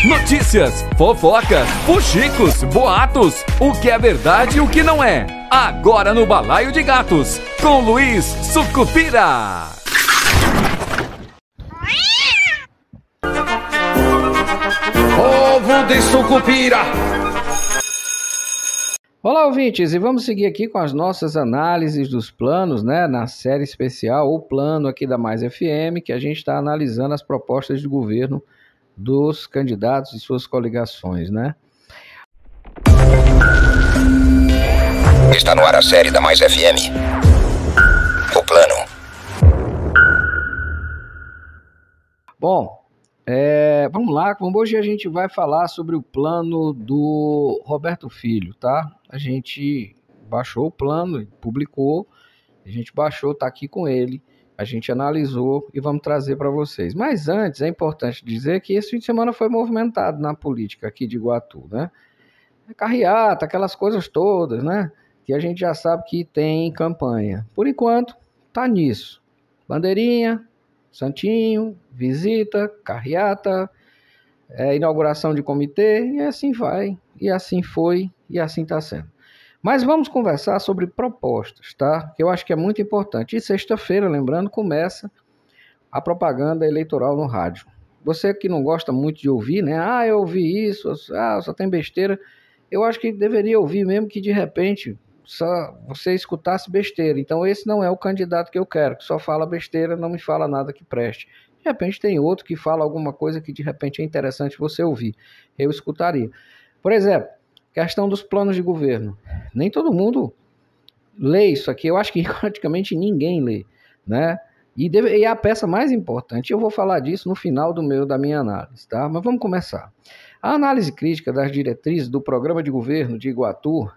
Notícias, fofocas, fuxicos, boatos, o que é verdade e o que não é. Agora no Balaio de Gatos, com Luiz Sucupira. Povo de Sucupira! Olá, ouvintes, e vamos seguir aqui com as nossas análises dos planos, né, na série especial, o plano aqui da Mais FM, que a gente está analisando as propostas de governo dos candidatos e suas coligações, né? Está no ar a série da Mais FM. O plano. Bom, vamos lá. Hoje a gente vai falar sobre o plano do Roberto Filho, tá? A gente baixou o plano, publicou, a gente baixou, tá aqui com ele, a gente analisou e vamos trazer para vocês. Mas antes, é importante dizer que esse fim de semana foi movimentado na política aqui de Iguatu, né? Carreata, aquelas coisas todas, né? Que a gente já sabe que tem campanha. Por enquanto, tá nisso. Bandeirinha, santinho, visita, carreata, inauguração de comitê, e assim vai, e assim foi, e assim está sendo. Mas vamos conversar sobre propostas, tá? Que eu acho que é muito importante. E sexta-feira, lembrando, começa a propaganda eleitoral no rádio. Você que não gosta muito de ouvir, né? Ah, eu ouvi isso, só tem besteira. Eu acho que deveria ouvir mesmo que de repente só você escutasse besteira. Então esse não é o candidato que eu quero, que só fala besteira, não me fala nada que preste. De repente tem outro que fala alguma coisa que de repente é interessante você ouvir. Eu escutaria. Por exemplo, questão dos planos de governo. Nem todo mundo lê isso aqui. Eu acho que praticamente ninguém lê, né? E é a peça mais importante. Eu vou falar disso no final da minha análise, tá? Mas vamos começar. A análise crítica das diretrizes do programa de governo de Iguatu,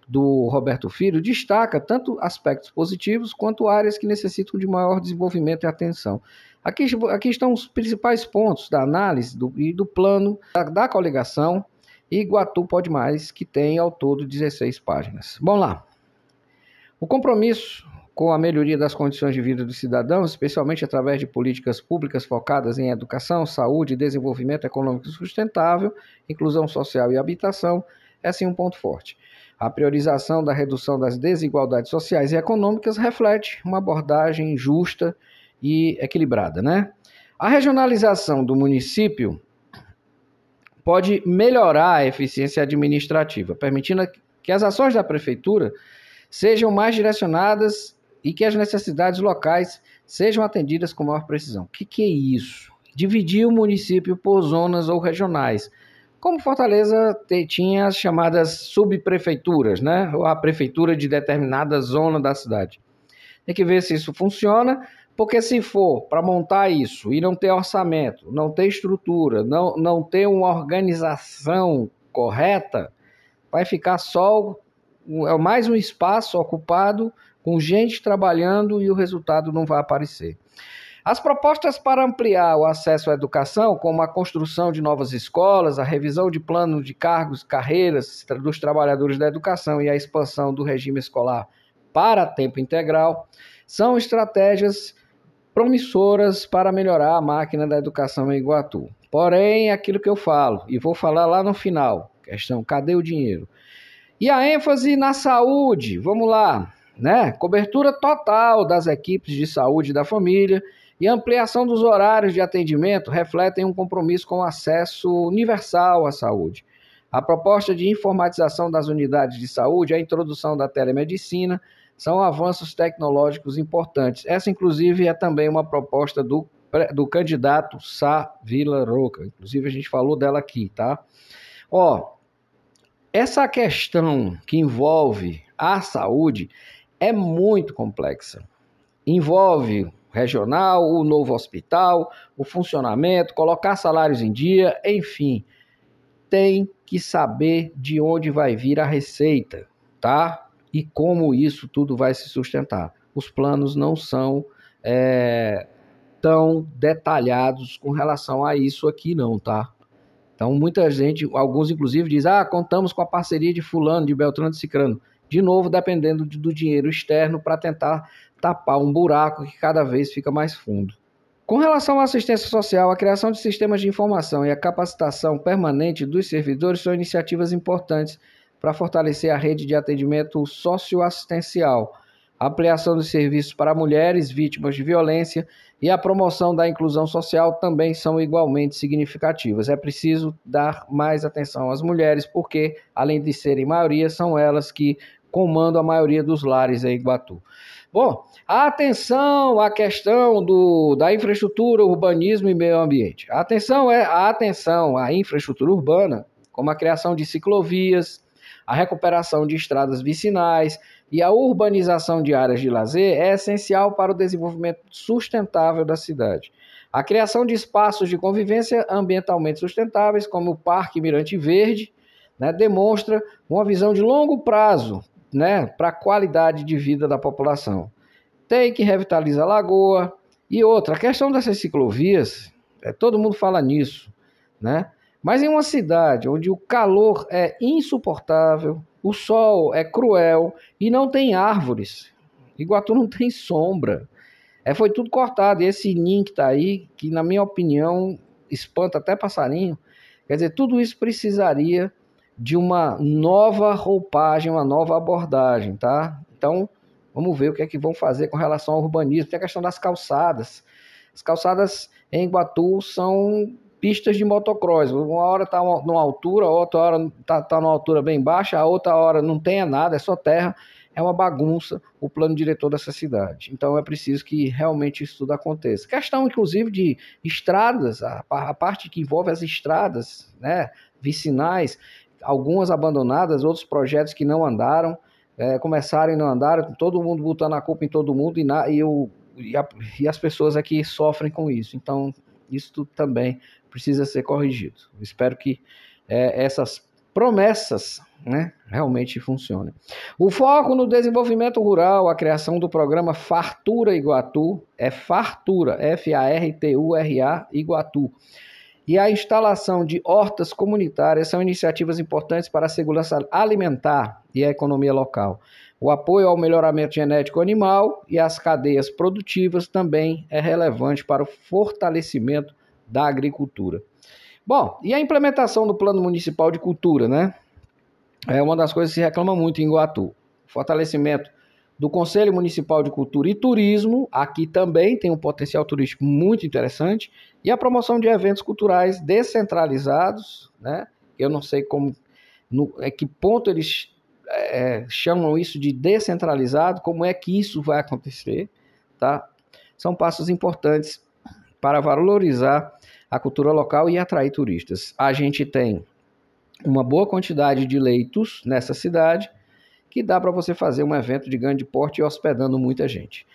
do Roberto Filho, destaca tanto aspectos positivos quanto áreas que necessitam de maior desenvolvimento e atenção. Aqui estão os principais pontos da análise do plano da coligação e Iguatu Pode Mais, que tem ao todo 16 páginas. Vamos lá. O compromisso com a melhoria das condições de vida dos cidadãos, especialmente através de políticas públicas focadas em educação, saúde, desenvolvimento econômico sustentável, inclusão social e habitação, é sim um ponto forte. A priorização da redução das desigualdades sociais e econômicas reflete uma abordagem justa e equilibrada, né? A regionalização do município pode melhorar a eficiência administrativa, permitindo que as ações da prefeitura sejam mais direcionadas e que as necessidades locais sejam atendidas com maior precisão. O que é isso? Dividir o município por zonas ou regionais. Como Fortaleza tinha as chamadas subprefeituras, né? Ou a prefeitura de determinada zona da cidade. Tem que ver se isso funciona, porque se for para montar isso e não ter orçamento, não ter estrutura, não ter uma organização correta, vai ficar só mais um espaço ocupado com gente trabalhando e o resultado não vai aparecer. As propostas para ampliar o acesso à educação, como a construção de novas escolas, a revisão de planos de cargos, carreiras dos trabalhadores da educação e a expansão do regime escolar para tempo integral, são estratégias promissoras para melhorar a máquina da educação em Iguatu. Porém, aquilo que eu falo, e vou falar lá no final, questão, cadê o dinheiro? E a ênfase na saúde, vamos lá, né? Cobertura total das equipes de saúde da família e ampliação dos horários de atendimento refletem um compromisso com o acesso universal à saúde. A proposta de informatização das unidades de saúde, a introdução da telemedicina, são avanços tecnológicos importantes. Essa, inclusive, é também uma proposta do candidato Sá Vila Roca. Inclusive, a gente falou dela aqui, tá? Essa questão que envolve a saúde é muito complexa. Envolve regional, o novo hospital, o funcionamento, colocar salários em dia, enfim. Tem que saber de onde vai vir a receita, tá? E como isso tudo vai se sustentar. Os planos não são tão detalhados com relação a isso aqui não, tá? Então muita gente, alguns inclusive dizem, contamos com a parceria de fulano, de Beltrano, de Cicrano. De novo, dependendo do dinheiro externo para tentar tapar um buraco que cada vez fica mais fundo, Com relação à assistência social, a criação de sistemas de informação e a capacitação permanente dos servidores são iniciativas importantes para fortalecer a rede de atendimento socioassistencial, a ampliação dos serviços para mulheres vítimas de violência e a promoção da inclusão social também são igualmente significativas. É preciso dar mais atenção às mulheres, porque, além de serem maioria, são elas que comandam a maioria dos lares em Iguatu. Bom, atenção à questão da infraestrutura, urbanismo e meio ambiente. Atenção à infraestrutura urbana, como a criação de ciclovias, a recuperação de estradas vicinais e a urbanização de áreas de lazer é essencial para o desenvolvimento sustentável da cidade. A criação de espaços de convivência ambientalmente sustentáveis, como o Parque Mirante Verde, demonstra uma visão de longo prazo, para a qualidade de vida da população. Tem que revitalizar a lagoa. E outra, a questão dessas ciclovias, todo mundo fala nisso, mas em uma cidade onde o calor é insuportável, o sol é cruel e não tem árvores, Iguatu não tem sombra, foi tudo cortado. E esse ninho que está aí, que na minha opinião espanta até passarinho, quer dizer, tudo isso precisaria de uma nova roupagem, uma nova abordagem, tá? Então, vamos ver o que é que vão fazer com relação ao urbanismo. Tem a questão das calçadas. As calçadas em Iguatu são pistas de motocross. Uma hora está numa altura, outra hora está numa altura bem baixa, a outra hora não tem nada, é só terra. É uma bagunça o plano diretor dessa cidade. Então, é preciso que realmente isso tudo aconteça. Questão, inclusive, de estradas, a parte que envolve as estradas, vicinais, algumas abandonadas, outros projetos que não andaram, começaram e não andaram, todo mundo botando a culpa em todo mundo e as pessoas aqui sofrem com isso. Então, isso também precisa ser corrigido. Espero que essas promessas realmente funcionem. O foco no desenvolvimento rural, a criação do programa Fartura Iguatu, Fartura, F-A-R-T-U-R-A Iguatu, e a instalação de hortas comunitárias são iniciativas importantes para a segurança alimentar e a economia local. O apoio ao melhoramento genético animal e às cadeias produtivas também é relevante para o fortalecimento da agricultura. Bom, e a implementação do Plano Municipal de Cultura, É uma das coisas que se reclama muito em Iguatu. Fortalecimento do Conselho Municipal de Cultura e Turismo, aqui também tem um potencial turístico muito interessante, e a promoção de eventos culturais descentralizados, Eu não sei que ponto eles chamam isso de descentralizado, como é que isso vai acontecer, tá? São passos importantes para valorizar a cultura local e atrair turistas. A gente tem uma boa quantidade de leitos nessa cidade, que dá para você fazer um evento de grande porte hospedando muita gente.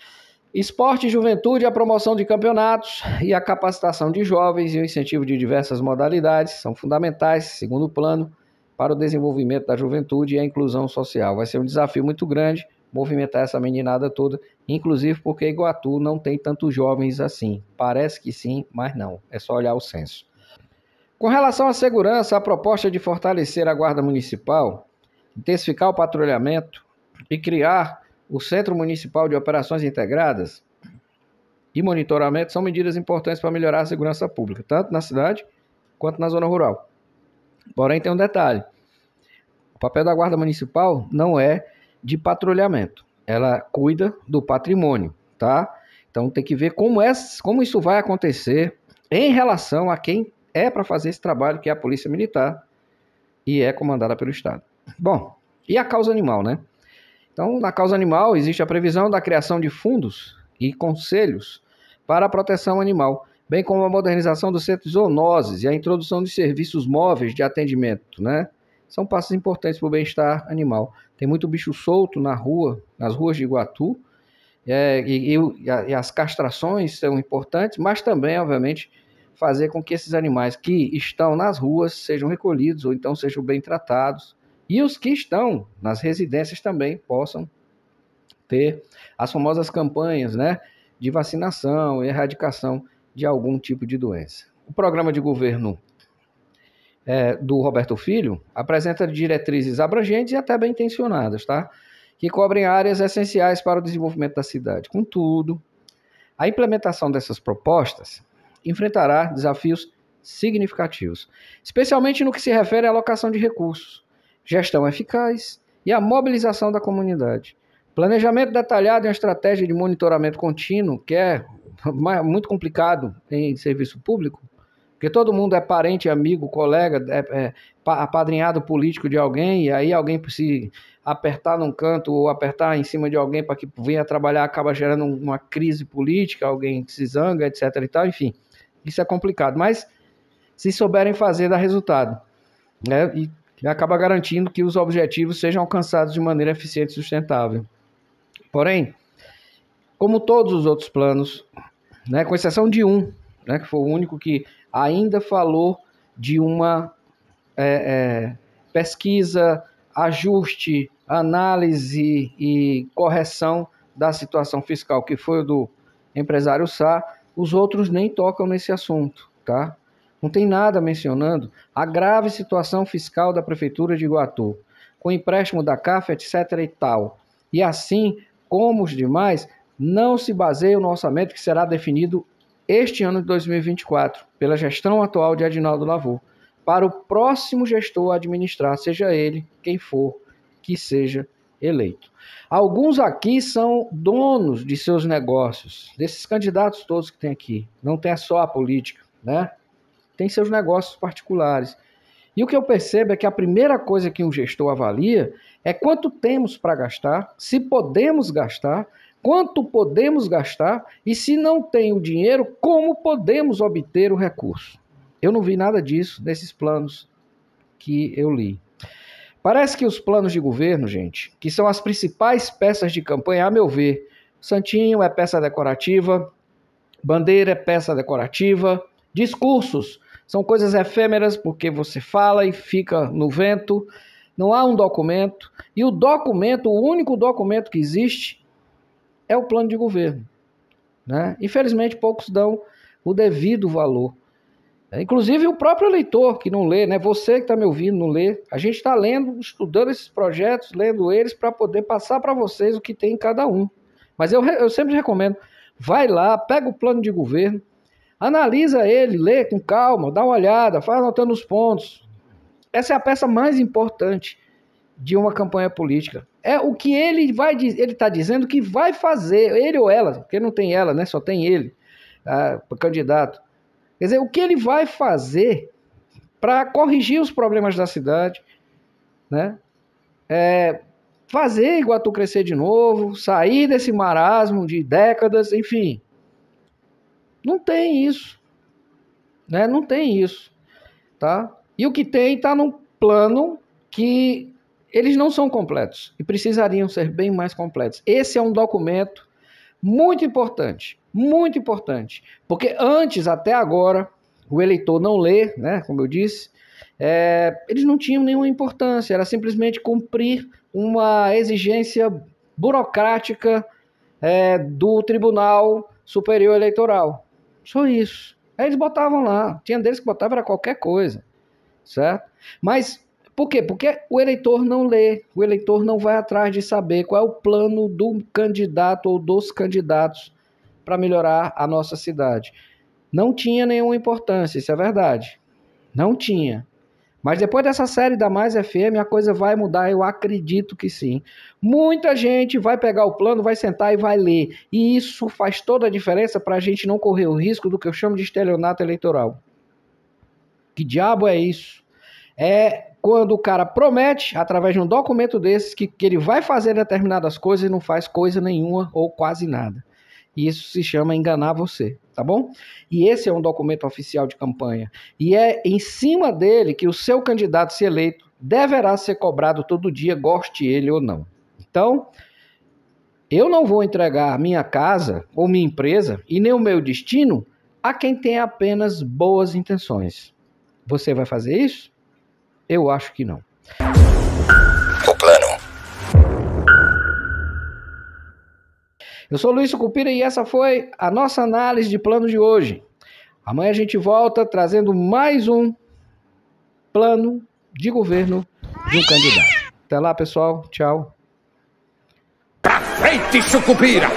Esporte e juventude, a promoção de campeonatos e a capacitação de jovens e o incentivo de diversas modalidades são fundamentais, segundo o plano, para o desenvolvimento da juventude e a inclusão social. Vai ser um desafio muito grande movimentar essa meninada toda, inclusive porque Iguatu não tem tantos jovens assim. Parece que sim, mas não. É só olhar o censo. Com relação à segurança, a proposta de fortalecer a Guarda Municipal, intensificar o patrulhamento e criar o Centro Municipal de Operações Integradas e monitoramento são medidas importantes para melhorar a segurança pública, tanto na cidade quanto na zona rural. Porém, tem um detalhe. O papel da Guarda Municipal não é de patrulhamento. Ela cuida do patrimônio, tá? Então, tem que ver como isso vai acontecer em relação a quem é para fazer esse trabalho, que é a Polícia Militar e é comandada pelo Estado. Bom, e a causa animal, Então, na causa animal, existe a previsão da criação de fundos e conselhos para a proteção animal, bem como a modernização dos centros de zoonoses e a introdução de serviços móveis de atendimento, São passos importantes para o bem-estar animal. Tem muito bicho solto na rua, nas ruas de Iguatu, e as castrações são importantes, mas também, obviamente, fazer com que esses animais que estão nas ruas sejam recolhidos ou então sejam bem tratados. E os que estão nas residências também possam ter as famosas campanhas, de vacinação e erradicação de algum tipo de doença. O programa de governo do Roberto Filho apresenta diretrizes abrangentes e até bem intencionadas, que cobrem áreas essenciais para o desenvolvimento da cidade. Contudo, A implementação dessas propostas enfrentará desafios significativos, especialmente no que se refere à alocação de recursos, gestão eficaz e a mobilização da comunidade. Planejamento detalhado e uma estratégia de monitoramento contínuo, que é muito complicado em serviço público, porque todo mundo é parente, amigo, colega, apadrinhado político de alguém, e aí alguém se apertar num canto ou apertar em cima de alguém para que venha trabalhar, acaba gerando uma crise política, alguém se zanga, etc. e tal, enfim, isso é complicado, mas se souberem fazer, dá resultado, né? E acaba garantindo que os objetivos sejam alcançados de maneira eficiente e sustentável. Porém, como todos os outros planos, né, com exceção de um, né, que foi o único que ainda falou de uma pesquisa, ajuste, análise e correção da situação fiscal, que foi o do empresário Sá, os outros nem tocam nesse assunto, tá? Não tem nada mencionando a grave situação fiscal da Prefeitura de Iguatu, com empréstimo da CAF, etc. e tal. E assim como os demais, não se baseia no orçamento que será definido este ano de 2024, pela gestão atual de Adinaldo Lavor, para o próximo gestor administrar, seja ele quem for que seja eleito. Alguns aqui são donos de seus negócios, desses candidatos todos que tem aqui, não tem só a política, né? Tem seus negócios particulares. E o que eu percebo é que a primeira coisa que um gestor avalia é quanto temos para gastar, se podemos gastar, quanto podemos gastar e, se não tem o dinheiro, como podemos obter o recurso. Eu não vi nada disso nesses planos que eu li. Parece que os planos de governo, gente, que são as principais peças de campanha, a meu ver, santinho é peça decorativa, bandeira é peça decorativa, discursos são coisas efêmeras porque você fala e fica no vento, não há um documento, e o documento, o único documento que existe é o plano de governo, né? Infelizmente, poucos dão o devido valor. Inclusive o próprio eleitor que não lê, né? Você que está me ouvindo não lê. A gente está lendo, estudando esses projetos, lendo eles para poder passar para vocês o que tem em cada um. Mas eu sempre recomendo, vai lá, pega o plano de governo, analisa ele, lê com calma, dá uma olhada, vai anotando os pontos. Essa é a peça mais importante de uma campanha política. É o que ele está dizendo que vai fazer, ele ou ela, porque não tem ela, né? Só tem ele, o candidato. Quer dizer, o que ele vai fazer para corrigir os problemas da cidade, né? Fazer Iguatu crescer de novo, sair desse marasmo de décadas, enfim. Não tem isso, né? Não tem isso, tá? E o que tem está num plano que eles não são completos e precisariam ser bem mais completos. Esse é um documento muito importante, porque antes, até agora, o eleitor não lê, né? Como eu disse, eles não tinham nenhuma importância, era simplesmente cumprir uma exigência burocrática do Tribunal Superior Eleitoral. Só isso. Aí eles botavam lá, tinha deles que botavam era qualquer coisa, certo? Mas por quê? Porque o eleitor não lê, o eleitor não vai atrás de saber qual é o plano do candidato ou dos candidatos para melhorar a nossa cidade. Não tinha nenhuma importância, isso é verdade. Não tinha. Mas depois dessa série da Mais FM, a coisa vai mudar, eu acredito que sim. Muita gente vai pegar o plano, vai sentar e vai ler. E isso faz toda a diferença para a gente não correr o risco do que eu chamo de estelionato eleitoral. Que diabo é isso? É quando o cara promete, através de um documento desses, que ele vai fazer determinadas coisas e não faz coisa nenhuma ou quase nada. E isso se chama enganar você, tá bom? E esse é um documento oficial de campanha. E é em cima dele que o seu candidato, se eleito, deverá ser cobrado todo dia, goste ele ou não. Então, eu não vou entregar minha casa ou minha empresa e nem o meu destino a quem tem apenas boas intenções. Você vai fazer isso? Eu acho que não. O plano. Eu sou Luiz Sucupira e essa foi a nossa análise de plano de hoje. Amanhã a gente volta trazendo mais um plano de governo de um candidato. Até lá, pessoal. Tchau. Pra frente, Sucupira!